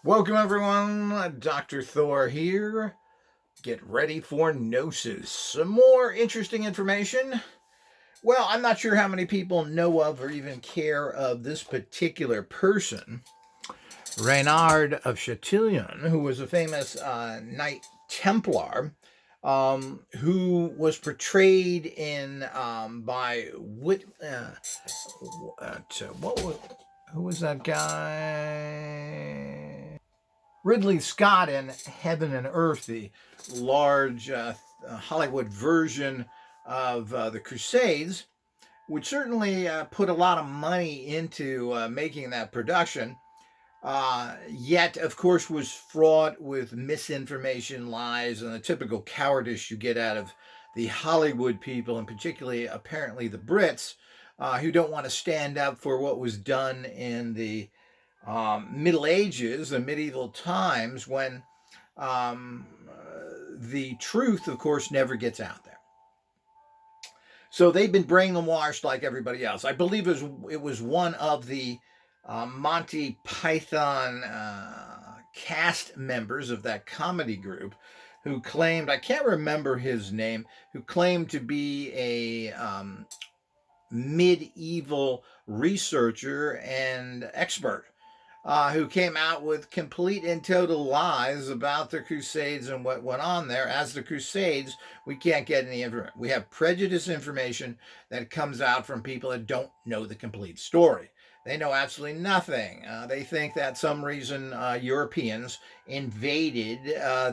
Welcome everyone, Dr. Thor here. Get ready for Gnosis. Some more interesting information. Well, I'm not sure how many people know of or even care of this particular person, Raynald of Chatillon, who was a famous Knight Templar, who was portrayed in by who was that guy? Ridley Scott in Heaven and Earth, the large Hollywood version of the Crusades, which certainly put a lot of money into making that production, yet, of course, was fraught with misinformation, lies, and the typical cowardice you get out of the Hollywood people, and particularly, apparently, the Brits, who don't want to stand up for what was done in the Middle Ages, the medieval times, when the truth, of course, never gets out there. So they've been brainwashed like everybody else. I believe it was one of the Monty Python cast members of that comedy group who claimed, I can't remember his name, who claimed to be a medieval researcher and expert, who came out with complete and total lies about the Crusades and what went on there. As the Crusades, we can't get any information. We have prejudice information that comes out from people that don't know the complete story. They know absolutely nothing. They think that some reason Europeans invaded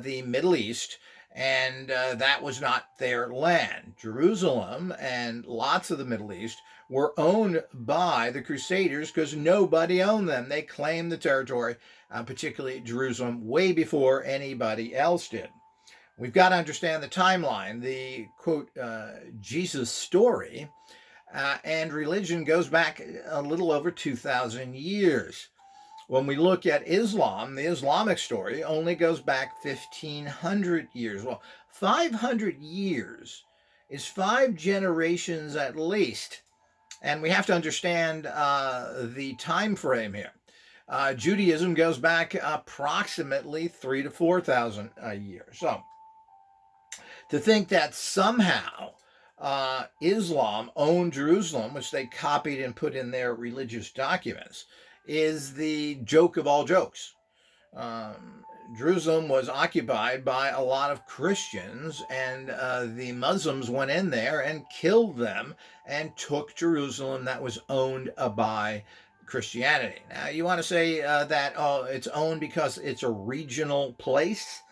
the Middle East, and that was not their land. Jerusalem and lots of the Middle East were owned by the Crusaders because nobody owned them. They claimed the territory, particularly Jerusalem, way before anybody else did. We've got to understand the timeline. The, quote, Jesus story and religion goes back a little over 2,000 years. When we look at Islam, the Islamic story only goes back 1,500 years. Well, 500 years is 5 generations at least. And we have to understand the time frame here. Judaism goes back approximately 3,000 to 4,000 years. So to think that somehow Islam owned Jerusalem, which they copied and put in their religious documents, is the joke of all jokes. Jerusalem was occupied by a lot of Christians, and the Muslims went in there and killed them and took Jerusalem that was owned by Christianity. Now, you want to say that it's owned because it's a regional place?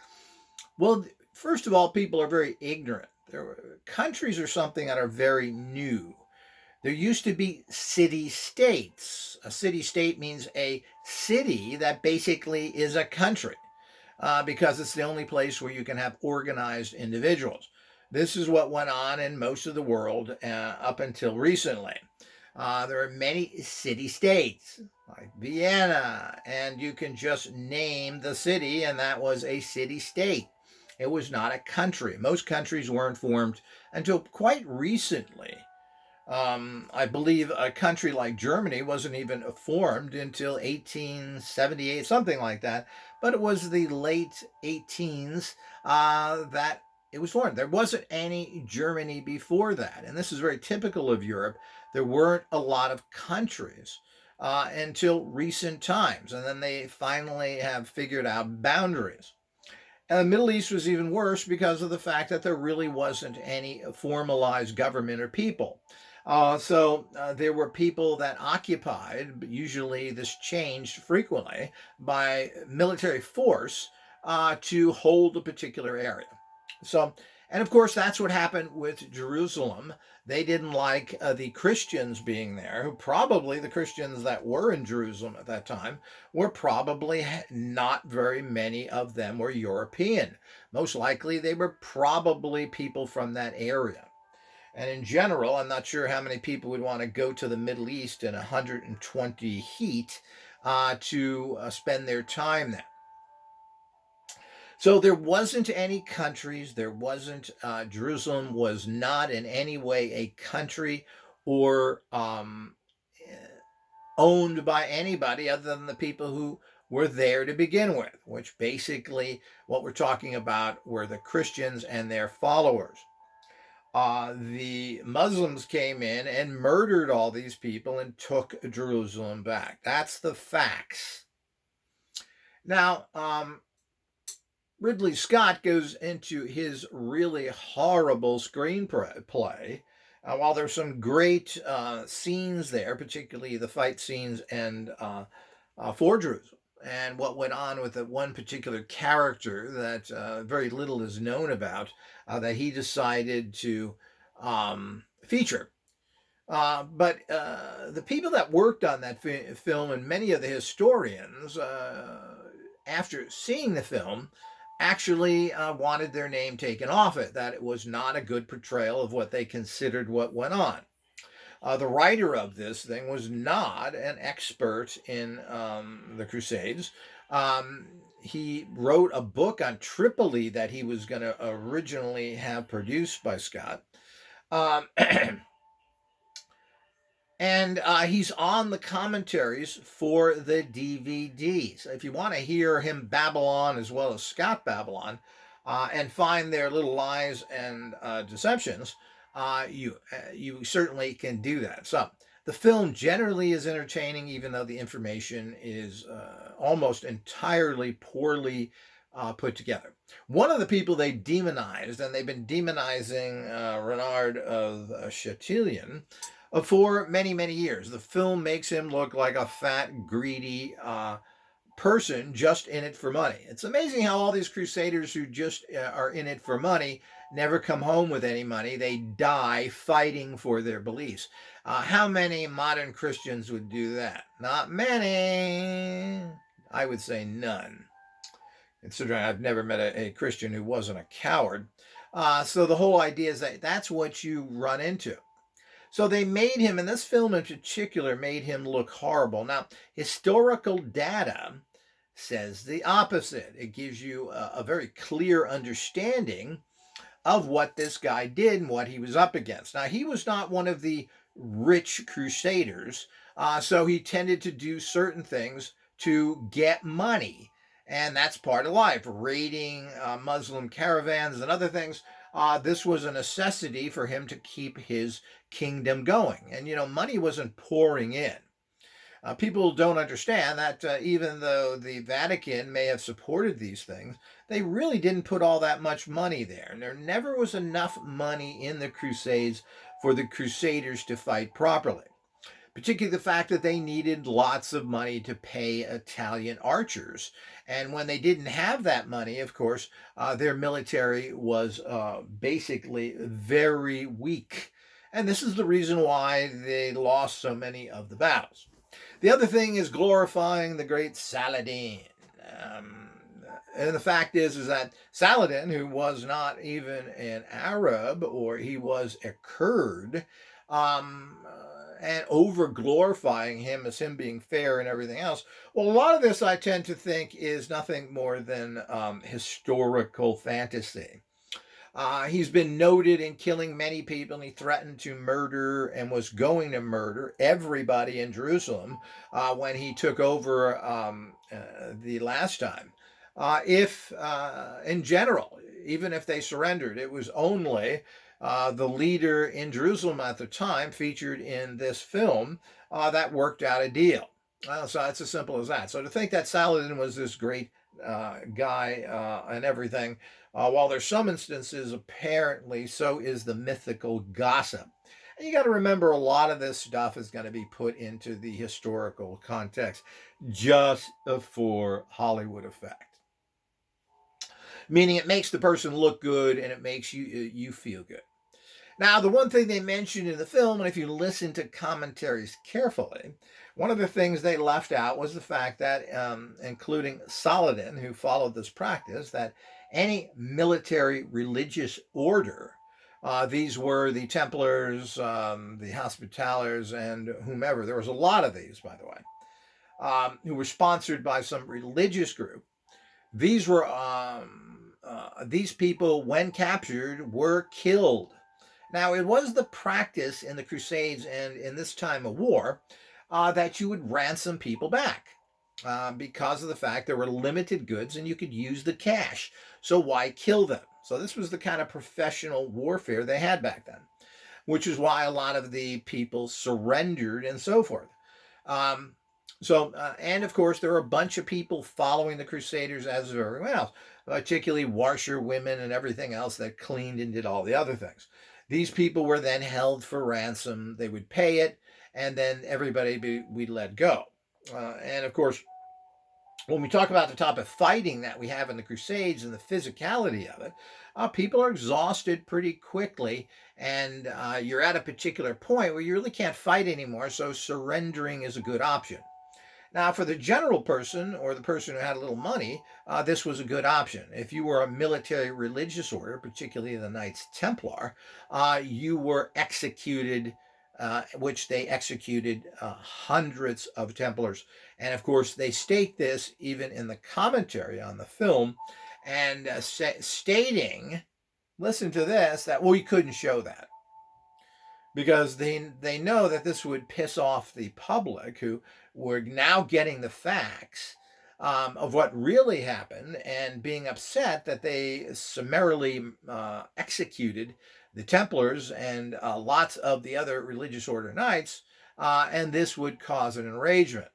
Well, first of all, people are very ignorant. Countries are something that are very new. There used to be city-states. A city-state means a city that basically is a country, because it's the only place where you can have organized individuals. This is what went on in most of the world up until recently. There are many city-states, like Vienna, and you can just name the city, and that was a city-state. It was not a country. Most countries weren't formed until quite recently. I believe a country like Germany wasn't even formed until 1878, something like that. But it was the late 18s that it was formed. There wasn't any Germany before that. And this is very typical of Europe. There weren't a lot of countries until recent times. And then they finally have figured out boundaries. And the Middle East was even worse because of the fact that there really wasn't any formalized government or people. So there were people that occupied, but usually this changed frequently, by military force to hold a particular area. So, and of course, that's what happened with Jerusalem. They didn't like the Christians being there, who probably, the Christians that were in Jerusalem at that time, were probably not very many of them were European. Most likely, they were probably people from that area. And in general, I'm not sure how many people would want to go to the Middle East in 120 heat to spend their time there. So there wasn't any countries. There wasn't, Jerusalem was not in any way a country or owned by anybody other than the people who were there to begin with, which basically what we're talking about were the Christians and their followers. The Muslims came in and murdered all these people and took Jerusalem back. That's the facts. Now, Ridley Scott goes into his really horrible screenplay. While there's some great scenes there, particularly the fight scenes and for Jerusalem, and what went on with the one particular character that very little is known about, that he decided to feature. But the people that worked on that film and many of the historians, after seeing the film, actually wanted their name taken off it, that it was not a good portrayal of what they considered what went on. The writer of this thing was not an expert in the Crusades. He wrote a book on Tripoli that he was going to originally have produced by Scott. And he's on the commentaries for the DVDs. If you want to hear him babble on as well as Scott Babylon and find their little lies and deceptions, you certainly can do that. So the film generally is entertaining, even though the information is almost entirely poorly put together. One of the people they demonized, and they've been demonizing Raynald of Chatillon for many, many years. The film makes him look like a fat, greedy person just in it for money. It's amazing how all these crusaders who just are in it for money never come home with any money. They die fighting for their beliefs. How many modern Christians would do that? Not many. I would say none, considering I've never met a Christian who wasn't a coward. So the whole idea is that that's what you run into. So they made him, and this film in particular made him look horrible. Now, historical data says the opposite. It gives you a very clear understanding of what this guy did and what he was up against. Now, he was not one of the rich crusaders, so he tended to do certain things to get money. And that's part of life, raiding Muslim caravans and other things. This was a necessity for him to keep his kingdom going. And, money wasn't pouring in. People don't understand that even though the Vatican may have supported these things, they really didn't put all that much money there. And there never was enough money in the Crusades for the Crusaders to fight properly. Particularly the fact that they needed lots of money to pay Italian archers. And when they didn't have that money, of course, their military was basically very weak. And this is the reason why they lost so many of the battles. The other thing is glorifying the great Saladin. And the fact is that Saladin, who was not even an Arab, or he was a Kurd, and over glorifying him as him being fair and everything else. Well, a lot of this I tend to think is nothing more than historical fantasy. He's been noted in killing many people, and he threatened to murder and was going to murder everybody in Jerusalem when he took over the last time. If, in general, even if they surrendered, it was only the leader in Jerusalem at the time, featured in this film, that worked out a deal. So it's as simple as that. So to think that Saladin was this great guy and everything, while there's some instances, apparently, so is the mythical gossip. And you got to remember, a lot of this stuff is going to be put into the historical context just for Hollywood effect. Meaning it makes the person look good and it makes you feel good. Now, the one thing they mentioned in the film, and if you listen to commentaries carefully, one of the things they left out was the fact that, including Saladin, who followed this practice, that any military religious order, these were the Templars, the Hospitallers, and whomever, there was a lot of these, by the way, who were sponsored by some religious group. These were these people, when captured, were killed. Now, it was the practice in the Crusades and in this time of war that you would ransom people back. because of the fact there were limited goods and you could use the cash. So why kill them? So this was the kind of professional warfare they had back then, which is why a lot of the people surrendered and so forth. Um, and of course, there were a bunch of people following the Crusaders as of everyone else, particularly washerwomen and everything else that cleaned and did all the other things. These people were then held for ransom. They would pay it, and then everybody we let go. And of course, when we talk about the type of fighting that we have in the Crusades and the physicality of it, people are exhausted pretty quickly, and you're at a particular point where you really can't fight anymore, so surrendering is a good option. Now, for the general person or the person who had a little money, this was a good option. If you were a military religious order, particularly the Knights Templar, you were executed, which they executed hundreds of Templars. And of course, they state this even in the commentary on the film, and stating, listen to this, that we couldn't show that because they know that this would piss off the public who were now getting the facts of what really happened and being upset that they summarily executed the Templars and lots of the other religious order knights, and this would cause an enragement.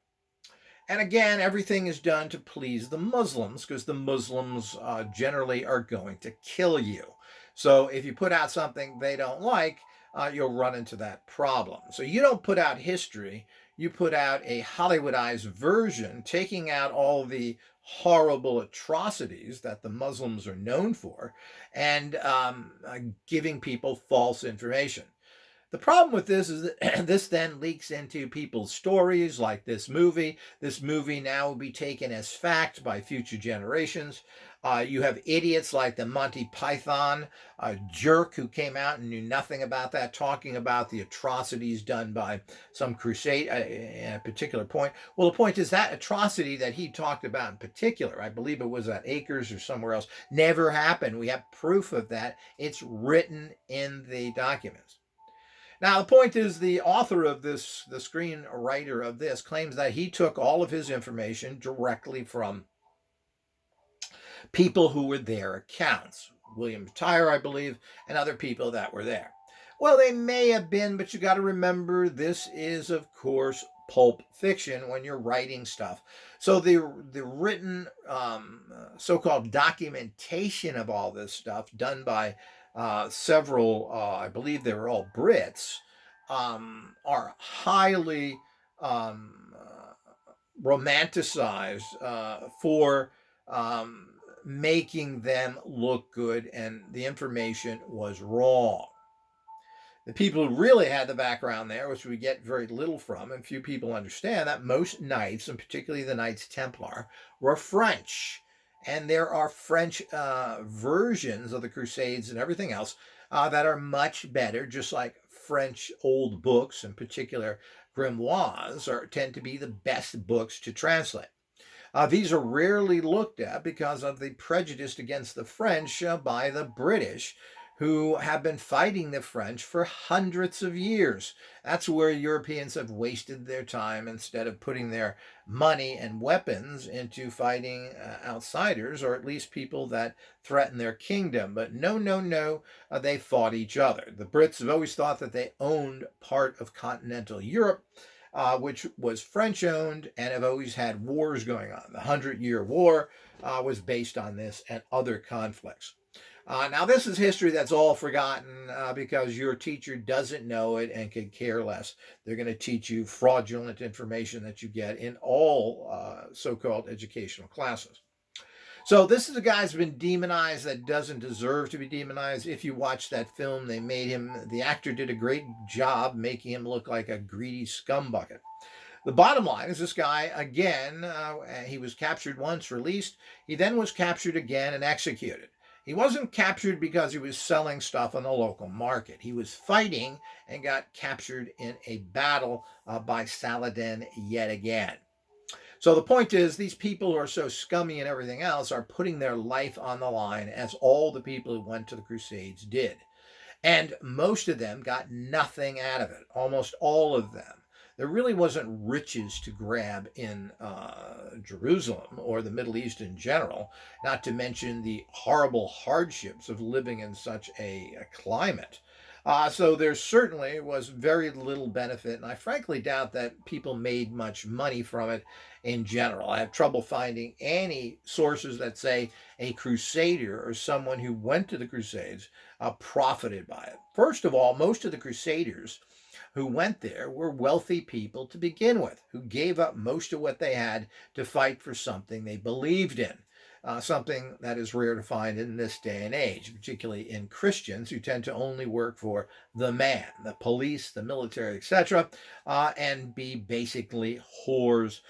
And again, everything is done to please the Muslims because the Muslims generally are going to kill you. So if you put out something they don't like, you'll run into that problem. So you don't put out history, you put out a Hollywoodized version, taking out all the horrible atrocities that the Muslims are known for and giving people false information. The problem with this is that this then leaks into people's stories, like this movie. This movie now will be taken as fact by future generations. You have idiots like the Monty Python jerk who came out and knew nothing about that, talking about the atrocities done by some crusade at a particular point. Well, the point is that atrocity that he talked about in particular, I believe it was at Acres or somewhere else, never happened. We have proof of that. It's written in the documents. Now, the point is, the author of this, the screenwriter of this, claims that he took all of his information directly from people who were their accounts. William Tyre, I believe, and other people that were there. Well, they may have been, but you got to remember this is, of course, pulp fiction when you're writing stuff. So the written so-called documentation of all this stuff done by several, I believe they were all Brits, are highly romanticized for making them look good, and the information was wrong. The people who really had the background there, which we get very little from, and few people understand, that most knights, and particularly the Knights Templar, were French. And there are French versions of the Crusades and everything else that are much better, just like French old books, in particular grimoires, tend to be the best books to translate. These are rarely looked at because of the prejudice against the French by the British, who have been fighting the French for hundreds of years. That's where Europeans have wasted their time instead of putting their money and weapons into fighting outsiders, or at least people that threaten their kingdom. But no, no, no, they fought each other. The Brits have always thought that they owned part of continental Europe, which was French owned, and have always had wars going on. The 100-Year War was based on this and other conflicts. Now, this is history that's all forgotten because your teacher doesn't know it and could care less. They're going to teach you fraudulent information that you get in all so-called educational classes. So this is a guy who's been demonized that doesn't deserve to be demonized. If you watch that film, they made him, the actor did a great job making him look like a greedy scumbucket. The bottom line is this guy, again, he was captured once, released. He then was captured again and executed. He wasn't captured because he was selling stuff on the local market. He was fighting and got captured in a battle by Saladin yet again. So the point is, these people who are so scummy and everything else are putting their life on the line, as all the people who went to the Crusades did. And most of them got nothing out of it, almost all of them. there really wasn't riches to grab in Jerusalem or the Middle East in general, not to mention the horrible hardships of living in such a climate. So there certainly was very little benefit, and I frankly doubt that people made much money from it in general. I have trouble finding any sources that say a crusader or someone who went to the Crusades profited by it. First of all, most of the crusaders who went there were wealthy people to begin with, who gave up most of what they had to fight for something they believed in. Something that is rare to find in this day and age, particularly in Christians who tend to only work for the man, the police, the military, etc., and be basically whores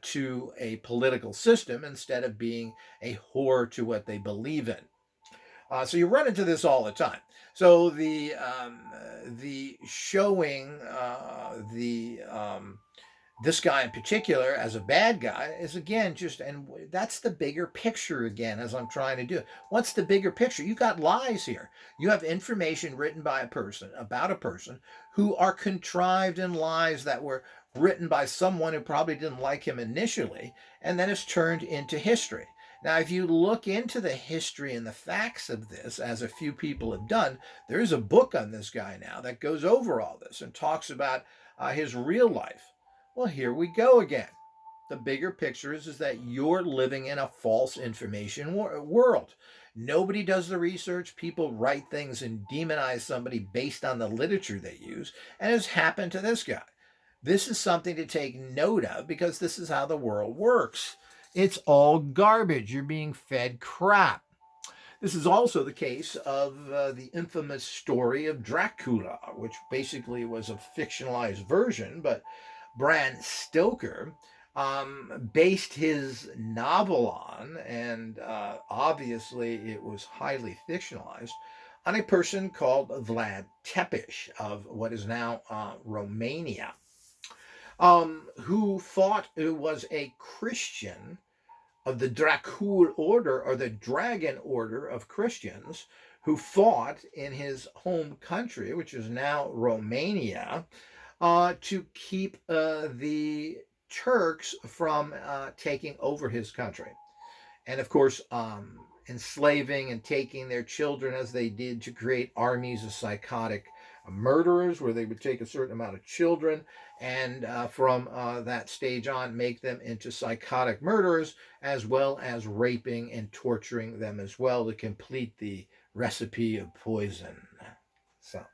to a political system instead of being a whore to what they believe in. So you run into this all the time. So the showing the this guy in particular as a bad guy is again just, and that's the bigger picture again, as I'm trying to do. What's the bigger picture? You got lies here. You have information written by a person about a person who are contrived in lies that were written by someone who probably didn't like him initially, and then it's turned into history. Now, if you look into the history and the facts of this, as a few people have done, there is a book on this guy now that goes over all this and talks about his real life. Well, here we go again. The bigger picture is that you're living in a false information world. Nobody does the research. People write things and demonize somebody based on the literature they use, and it's happened to this guy. This is something to take note of because this is how the world works. It's all garbage. You're being fed crap. This is also the case of the infamous story of Dracula, which basically was a fictionalized version, but Bram Stoker based his novel on, and obviously it was highly fictionalized, on a person called Vlad Tepes of what is now Romania, who thought it was a Christian of the Dracul order, or the Dragon Order of Christians, who fought in his home country, which is now Romania, to keep the Turks from taking over his country. And of course, enslaving and taking their children as they did to create armies of psychotic murderers, where they would take a certain amount of children and from that stage on make them into psychotic murderers, as well as raping and torturing them as well to complete the recipe of poison. So,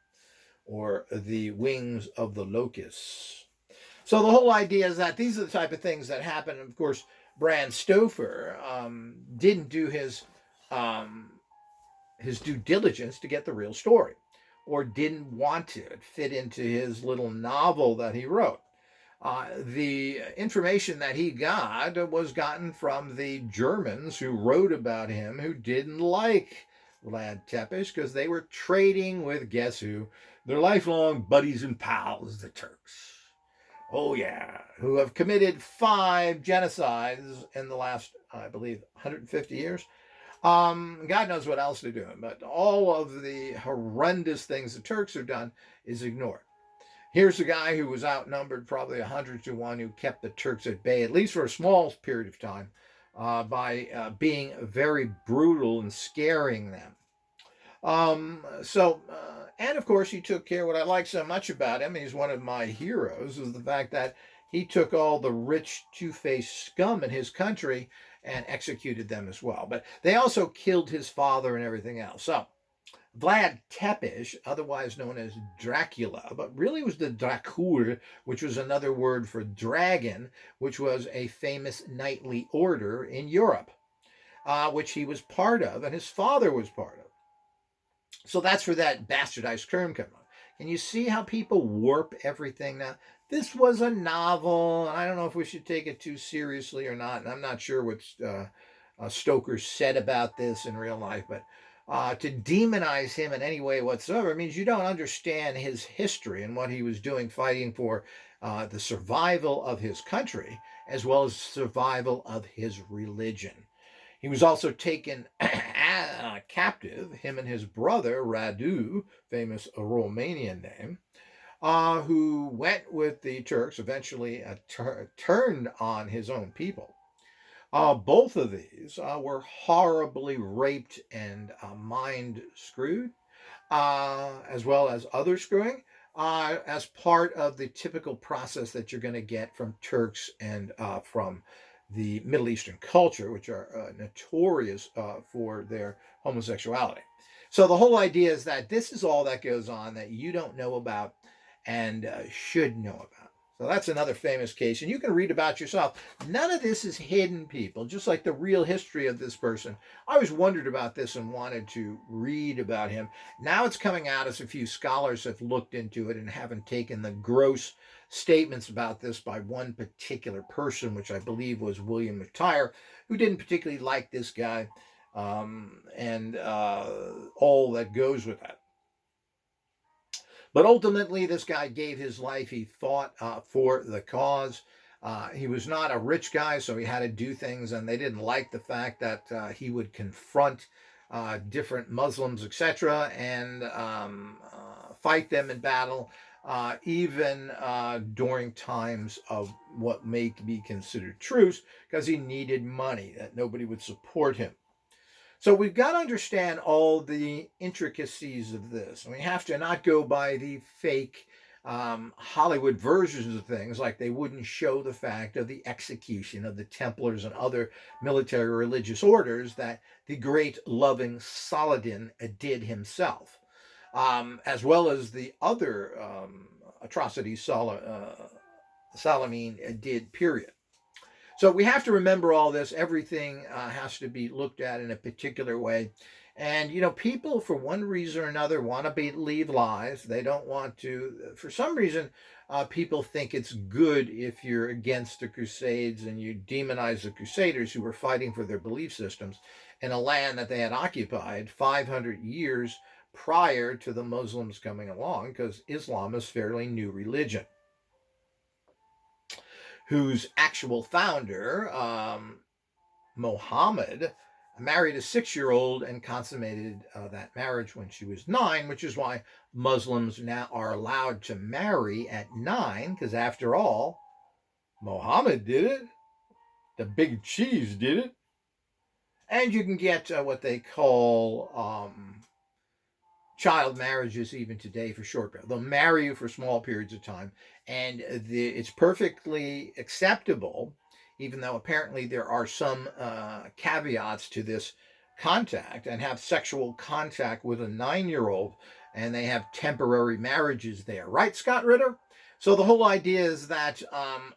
or the wings of the locusts. So the whole idea is that these are the type of things that happen. And of course, Bram Stoker didn't do his due diligence to get the real story, or didn't want to. It fit into his little novel that he wrote. The information that he got was gotten from the Germans who wrote about him, who didn't like Vlad Tepes because they were trading with, guess who? Their lifelong buddies and pals, the Turks. Oh, yeah, who have committed 5 genocides in the last, I believe, 150 years. God knows what else they're doing, but all of the horrendous things the Turks have done is ignored. Here's a guy who was outnumbered probably 100 to 1, who kept the Turks at bay, at least for a small period of time, by being very brutal and scaring them. And of course, he took care. What I like so much about him, he's one of my heroes, is the fact that he took all the rich, two-faced scum in his country and executed them as well. But they also killed his father and everything else. So, Vlad Tepes, otherwise known as Dracula, but really was the Dracul, which was another word for dragon, which was a famous knightly order in Europe, which he was part of, and his father was part of. So that's where that bastardized term comes from. Can you see how people warp everything now? This was a novel, and I don't know if we should take it too seriously or not, and I'm not sure what Stoker said about this in real life, but to demonize him in any way whatsoever means you don't understand his history and what he was doing, fighting for the survival of his country, as well as survival of his religion. He was also taken captive, him and his brother, Radu, famous Romanian name, who went with the Turks, eventually turned on his own people. Both of these were horribly raped and mind screwed, as well as other screwing, as part of the typical process that you're going to get from Turks and from the Middle Eastern culture, which are notorious for their homosexuality. So the whole idea is that this is all that goes on that you don't know about and should know about. So that's another famous case, and you can read about yourself. None of this is hidden, people, just like the real history of this person. I always wondered about this and wanted to read about him. Now it's coming out as a few scholars have looked into it and haven't taken the gross statements about this by one particular person, which I believe was William McTire, who didn't particularly like this guy and all that goes with that. But ultimately, this guy gave his life, he fought for the cause. He was not a rich guy, so he had to do things, and they didn't like the fact that he would confront different Muslims, etc., and fight them in battle, even during times of what may be considered truce, because he needed money, that nobody would support him. So we've got to understand all the intricacies of this. And we have to not go by the fake Hollywood versions of things, like they wouldn't show the fact of the execution of the Templars and other military religious orders that the great loving Saladin did himself, as well as the other atrocities Saladin did, period. So we have to remember all this. Everything has to be looked at in a particular way. And, people, for one reason or another, want to believe lies. They don't want to, for some reason, people think it's good if you're against the Crusades and you demonize the Crusaders who were fighting for their belief systems in a land that they had occupied 500 years prior to the Muslims coming along, because Islam is a fairly new religion, whose actual founder, Mohammed, married a 6-year-old and consummated that marriage when she was 9, which is why Muslims now are allowed to marry at 9, because after all, Mohammed did it. The big cheese did it. And you can get what they call child marriages even today for short periods. They'll marry you for small periods of time, and it's perfectly acceptable, even though apparently there are some caveats to this contact, and have sexual contact with a 9-year-old, and they have temporary marriages there. Right, Scott Ritter? So the whole idea is that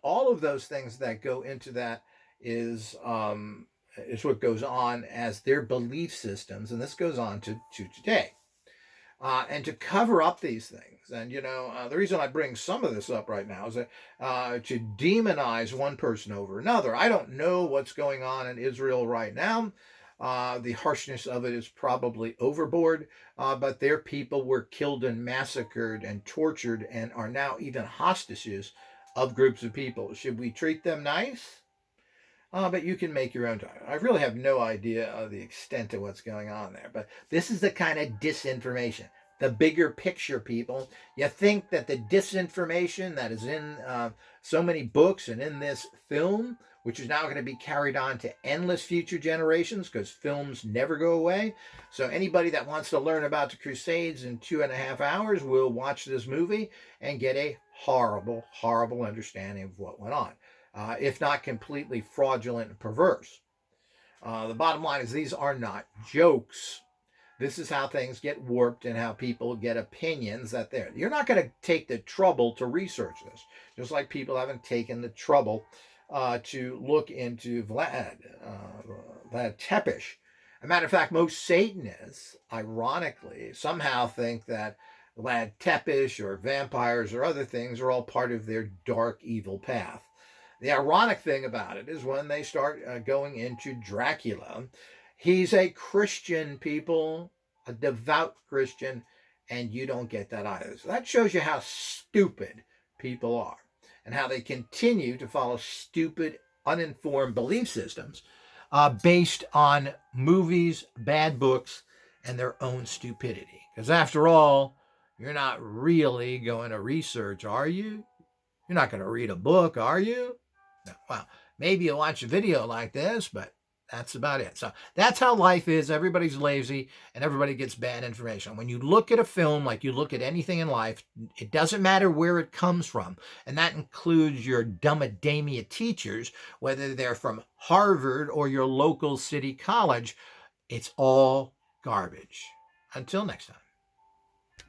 all of those things that go into that is what goes on as their belief systems, and this goes on to today. And to cover up these things. And, the reason I bring some of this up right now is that to demonize one person over another. I don't know what's going on in Israel right now. The harshness of it is probably overboard, but their people were killed and massacred and tortured and are now even hostages of groups of people. Should we treat them nice? But you can make your own time. I really have no idea of the extent of what's going on there. But this is the kind of disinformation. The bigger picture, people. You think that the disinformation that is in so many books and in this film, which is now going to be carried on to endless future generations, because films never go away. So anybody that wants to learn about the Crusades in 2.5 hours will watch this movie and get a horrible, horrible understanding of what went on. If not completely fraudulent and perverse. The bottom line is these are not jokes. This is how things get warped and how people get opinions that you're not going to take the trouble to research this, just like people haven't taken the trouble to look into Vlad Tepes. As a matter of fact, most Satanists, ironically, somehow think that Vlad Tepes or vampires or other things are all part of their dark, evil path. The ironic thing about it is when they start going into Dracula, he's a Christian, people, a devout Christian, and you don't get that either. So that shows you how stupid people are and how they continue to follow stupid, uninformed belief systems based on movies, bad books, and their own stupidity. Because after all, You're not really going to research, are you? You're not going to read a book, are you? No. Well, maybe you'll watch a video like this, but that's about it. So that's how life is. Everybody's lazy and everybody gets bad information. When you look at a film, like you look at anything in life, it doesn't matter where it comes from. And that includes your dumbademia teachers, whether they're from Harvard or your local city college. It's all garbage. Until next time.